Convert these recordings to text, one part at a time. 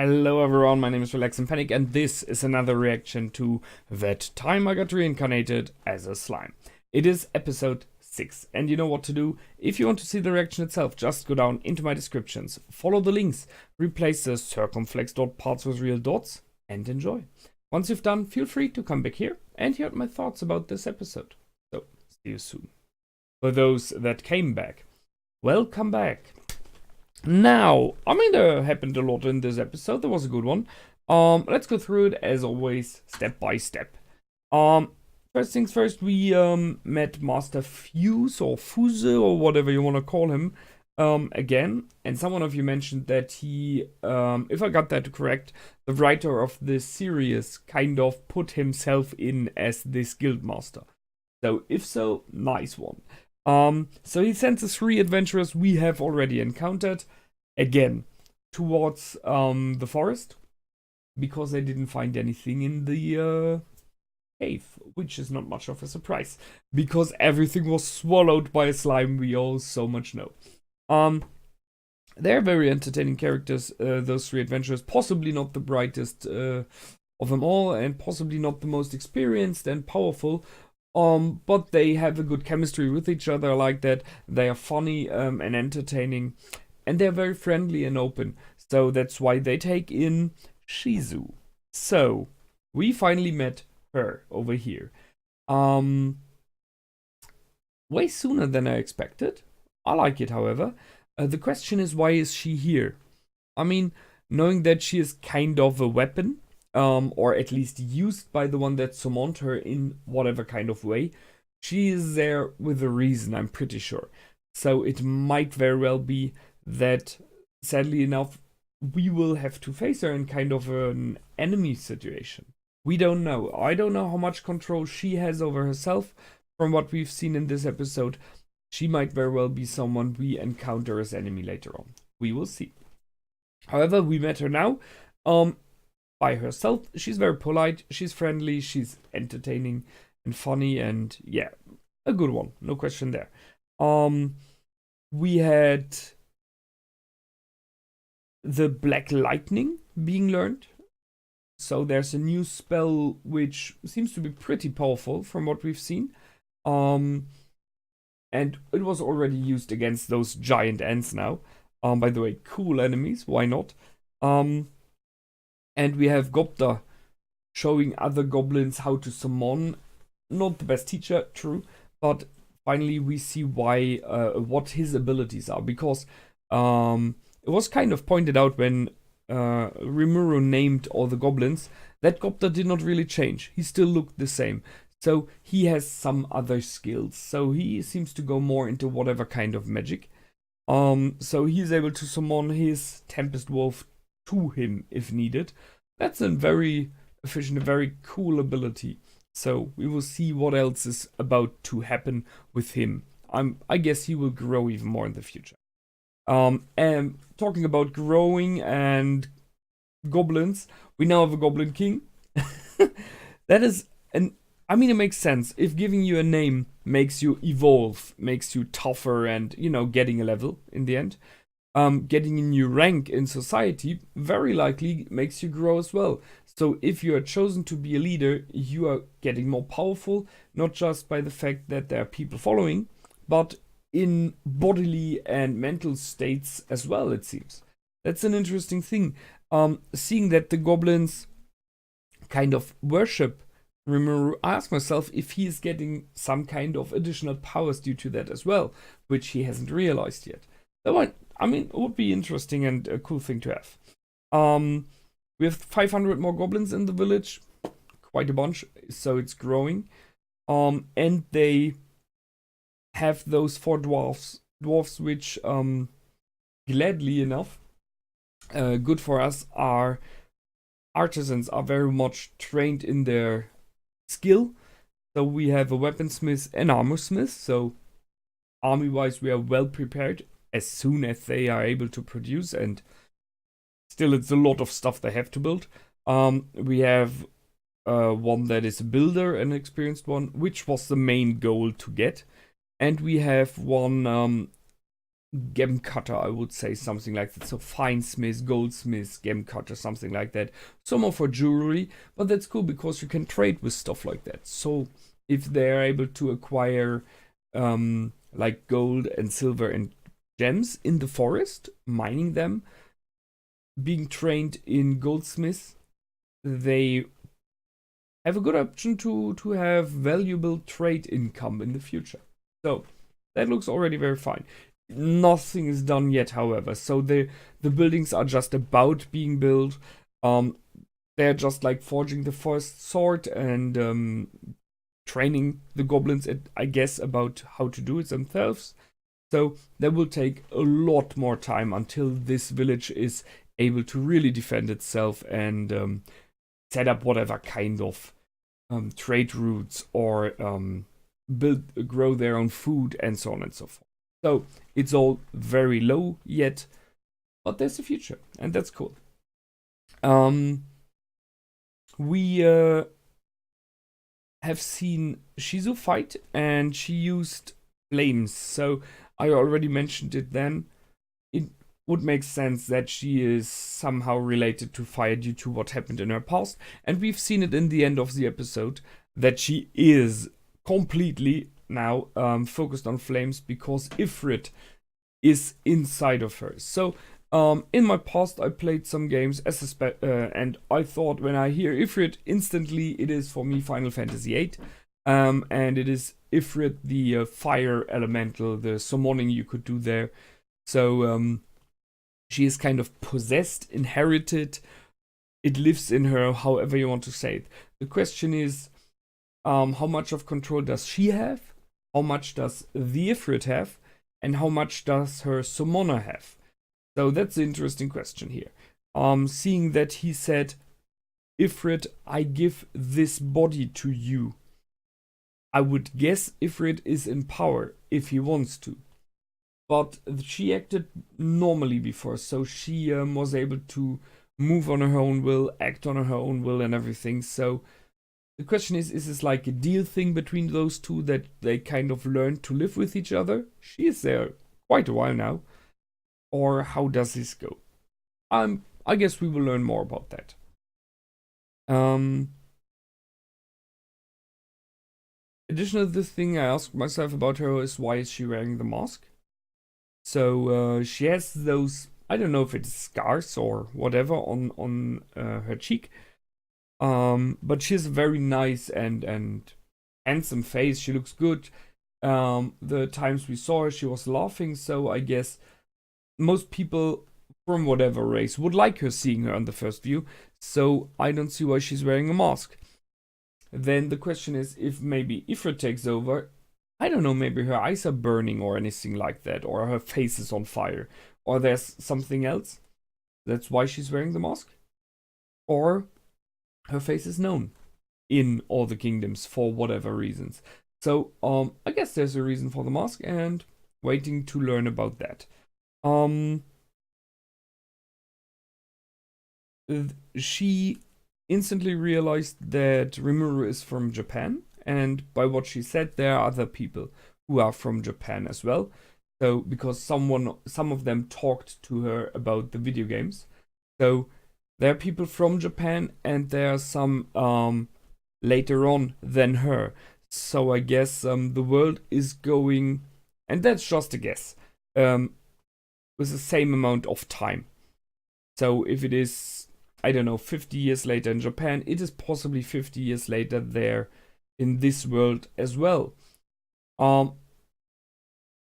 Hello everyone, my name is Relax and Panic, and this is another reaction to That Time I Got Reincarnated as a Slime. It is episode 6, and you know what to do. If you want to see the reaction itself, just go down into my descriptions, follow the links, replace the circumflex dot parts with real dots, and enjoy. Once you've done, feel free to come back here and hear my thoughts about this episode. So, see you soon. For those that came back, welcome back. Now, there happened a lot in this episode. There was a good one. Let's go through it as always, step by step. First things first, we met Master Fuse or Fuse or whatever you want to call him again. And someone of you mentioned that he, if I got that correct, the writer of this series kind of put himself in as this guild master. So if so, nice one. So he sends the 3 adventurers we have already encountered again towards the forest because they didn't find anything in the cave, which is not much of a surprise because everything was swallowed by a slime we all so much know. They're very entertaining characters, those 3 adventurers, possibly not the brightest of them all and possibly not the most experienced and powerful. But they have a good chemistry with each other like that. They are funny and entertaining, and they're very friendly and open. So that's why they take in Shizu. So we finally met her over here. Way sooner than I expected. I like it, however. The question is, why is she here? Knowing that she is kind of a weapon, or at least used by the one that summoned her in whatever kind of way. She is there with a reason, I'm pretty sure. So it might very well be that, sadly enough, we will have to face her in kind of an enemy situation. We don't know. I don't know how much control she has over herself. From what we've seen in this episode, she might very well be someone we encounter as enemy later on. We will see. However, we met her now. By herself. She's very polite, she's friendly, she's entertaining and funny, and yeah, a good one, no question there. We had the Black Lightning being learned. So there's a new spell which seems to be pretty powerful from what we've seen. And it was already used against those giant ants now. By the way, cool enemies, why not? And we have Gopta showing other goblins how to summon. Not the best teacher, true, but finally we see why, what his abilities are. Because it was kind of pointed out when Rimuru named all the goblins that Gopta did not really change. He still looked the same. So he has some other skills. So he seems to go more into whatever kind of magic. So he's able to summon his Tempest Wolf to him if needed. That's a very efficient, a very cool ability. So we will see what else is about to happen with him. I guess he will grow even more in the future. And talking about growing and goblins, we now have a Goblin King. That is it makes sense. If giving you a name makes you evolve, makes you tougher and, getting a level in the end. Getting a new rank in society very likely makes you grow as well. So if you are chosen to be a leader, you are getting more powerful, not just by the fact that there are people following, but in bodily and mental states as well, it seems. That's an interesting thing. Seeing that the goblins kind of worship Rimuru, I ask myself if he is getting some kind of additional powers due to that as well, which he hasn't realized yet. It would be interesting and a cool thing to have. We have 500 more goblins in the village. Quite a bunch, so it's growing. And they have those 4 dwarfs which, gladly enough, good for us, are artisans, are very much trained in their skill. So we have a weaponsmith and armorsmith, so army-wise we are well prepared as soon as they are able to produce, and still it's a lot of stuff they have to build. We have one that is a builder, an experienced one, which was the main goal to get. And we have one gem cutter, I would say, something like that. So fine smith, goldsmith, gem cutter, something like that. Some more for jewelry, but that's cool because you can trade with stuff like that. So if they're able to acquire like gold and silver and gems in the forest, mining them, being trained in goldsmith, they have a good option to have valuable trade income in the future. So that looks already very fine. Nothing is done yet, however. So the buildings are just about being built. They're just like forging the first sword and training the goblins, I guess, about how to do it themselves. So that will take a lot more time until this village is able to really defend itself and set up whatever kind of trade routes or grow their own food and so on and so forth. So it's all very low yet, but there's a future, and that's cool. We have seen Shizu fight, and she used flames. So I already mentioned it then. It would make sense that she is somehow related to fire due to what happened in her past, and we've seen it in the end of the episode that she is completely now focused on flames because Ifrit is inside of her. So in my past I played some games as and I thought when I hear Ifrit, instantly it is for me Final Fantasy VIII, and it is Ifrit, the fire elemental, the summoning you could do there. So she is kind of possessed, inherited. It lives in her, however you want to say it. The question is, how much of control does she have? How much does the Ifrit have? And how much does her summoner have? So that's the interesting question here. Seeing that he said, Ifrit, I give this body to you. I would guess Ifrit is in power if he wants to. But she acted normally before, so she was able to move on her own will, act on her own will and everything. So the question is this like a deal thing between those two that they kind of learn to live with each other? She is there quite a while now. Or how does this go? I guess we will learn more about that. Additional to this thing I asked myself about her is why is she wearing the mask? So she has those, I don't know if it's scars or whatever on her cheek. But she has a very nice and handsome face. She looks good. The times we saw her, she was laughing. So I guess most people from whatever race would like her seeing her on the first view. So I don't see why she's wearing a mask. Then the question is if maybe Ifrit takes over. I don't know, maybe her eyes are burning or anything like that, or her face is on fire, or there's something else. That's why she's wearing the mask. Or her face is known in all the kingdoms for whatever reasons. So I guess there's a reason for the mask and waiting to learn about that. She instantly realized that Rimuru is from Japan, and by what she said, there are other people who are from Japan as well. So because some of them talked to her about the video games. So there are people from Japan, and there are some later on than her. So I guess the world is going, and that's just a guess, with the same amount of time. So if it is, I don't know, 50 years later in Japan, it is possibly 50 years later there in this world as well.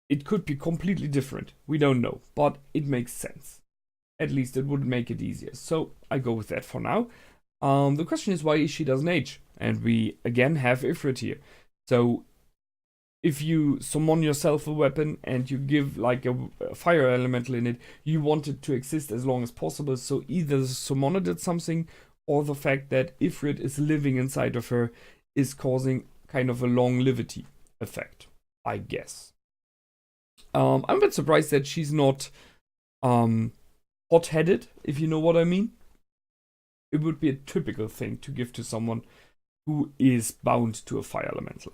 It could be completely different. We don't know, but it makes sense. At least it would make it easier. So I go with that for now. The question is why she doesn't age. And we again have Ifrit here. So if you summon yourself a weapon and you give like a fire elemental in it, you want it to exist as long as possible. So either the summoner did something, or the fact that Ifrit is living inside of her is causing kind of a longevity effect, I guess. I'm a bit surprised that she's not hot-headed, if you know what I mean. It would be a typical thing to give to someone who is bound to a fire elemental.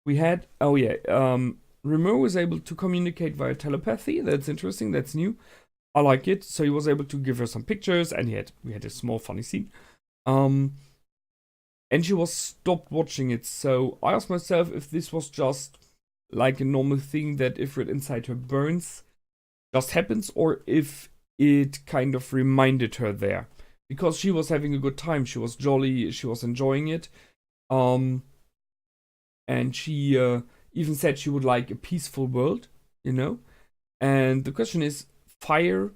we had, oh yeah, Rimuru was able to communicate via telepathy. That's interesting. That's new. I like it. So he was able to give her some pictures, and we had a small funny scene. And she was stopped watching it. So I asked myself if this was just like a normal thing that Ifrit inside her burns just happens, or if it kind of reminded her there. Because she was having a good time. She was jolly. She was enjoying it. And she even said she would like a peaceful world, you know? And the question is, fire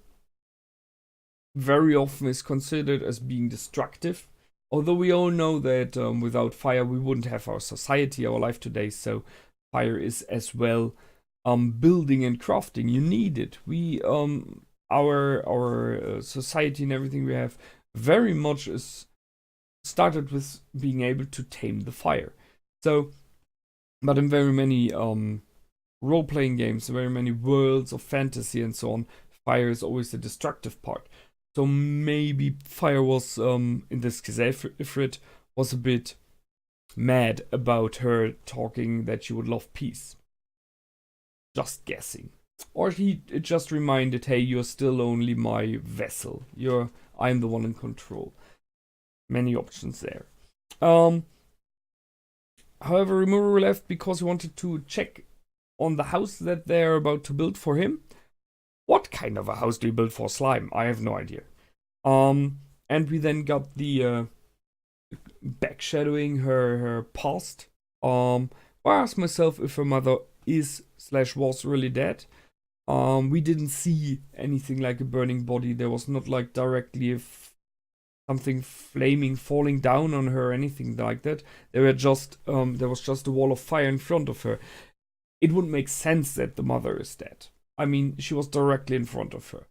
very often is considered as being destructive. Although we all know that without fire we wouldn't have our society, our life today. So fire is as well building and crafting. You need it. We our society and everything we have very much is started with being able to tame the fire. So, but in very many role-playing games, very many worlds of fantasy and so on, fire is always the destructive part. So maybe fire was, in this case, Ifrit was a bit mad about her talking that she would love peace. Just guessing. Or it just reminded, hey, you're still only my vessel. I'm the one in control. Many options there. However, Rimuru left because he wanted to check on the house that they're about to build for him. What kind of a house do you build for slime? I have no idea. And we then got the backshadowing her past. I asked myself if her mother is/was really dead. We didn't see anything like a burning body. There was not like directly something flaming falling down on her or anything like that. There was just a wall of fire in front of her. It wouldn't make sense that the mother is dead. I mean, she was directly in front of her.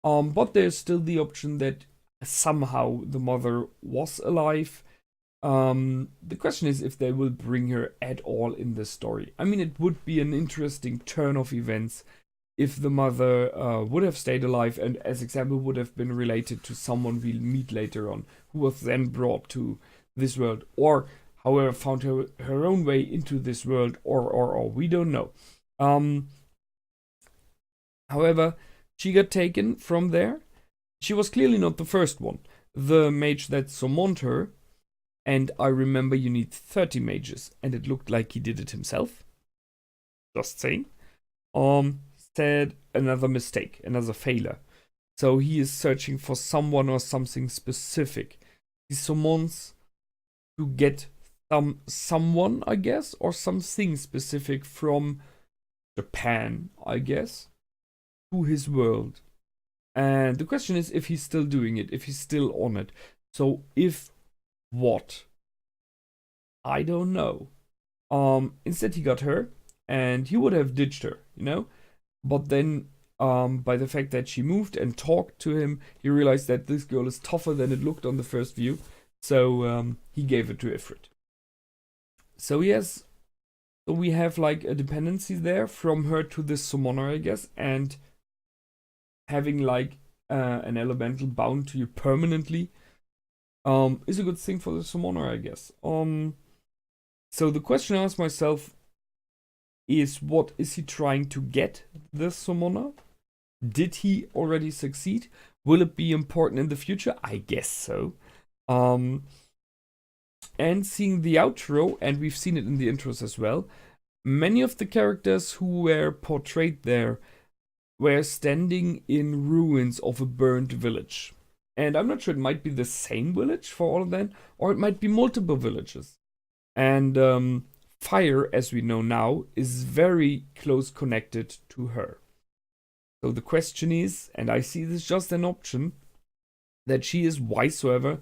But there's still the option that somehow the mother was alive. The question is if they will bring her at all in the story. I mean, it would be an interesting turn of events if the mother would have stayed alive and, as example, would have been related to someone we'll meet later on, who was then brought to this world, or however found her own way into this world, or we don't know. However, she got taken from there. She was clearly not the first one. The mage that summoned her, and I remember you need 30 mages, and it looked like he did it himself. Just saying. Said another mistake, another failure. So he is searching for someone or something specific. He summons to get someone, I guess, or something specific from Japan, I guess, to his world. And the question is if he's still doing it, if he's still on it. So if what? I don't know. Instead he got her, and he would have ditched her, you know? But then, by the fact that she moved and talked to him, he realized that this girl is tougher than it looked on the first view. So he gave it to Ifrit. So yes, so we have like a dependency there from her to this summoner, I guess, and having like an elemental bound to you permanently is a good thing for the summoner, I guess. So the question I ask myself is, what is he trying to get the summoner? Did he already succeed? Will it be important in the future? I guess so. And seeing the outro, and we've seen it in the intros as well, many of the characters who were portrayed there were standing in ruins of a burned village. And I'm not sure, it might be the same village for all of them, or it might be multiple villages. And fire, as we know now, is very close connected to her. So the question is, and I see this just an option, that she is whysoever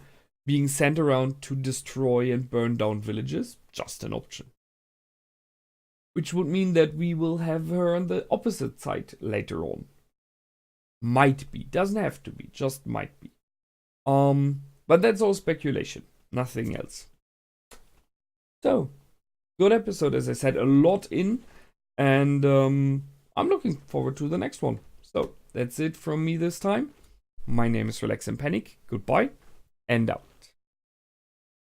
being sent around to destroy and burn down villages. Just an option. Which would mean that we will have her on the opposite side later on. Might be. Doesn't have to be. Just might be. But that's all speculation. Nothing else. So, good episode, as I said. A lot in. And I'm looking forward to the next one. So, that's it from me this time. My name is Relax and Panic. Goodbye. And out.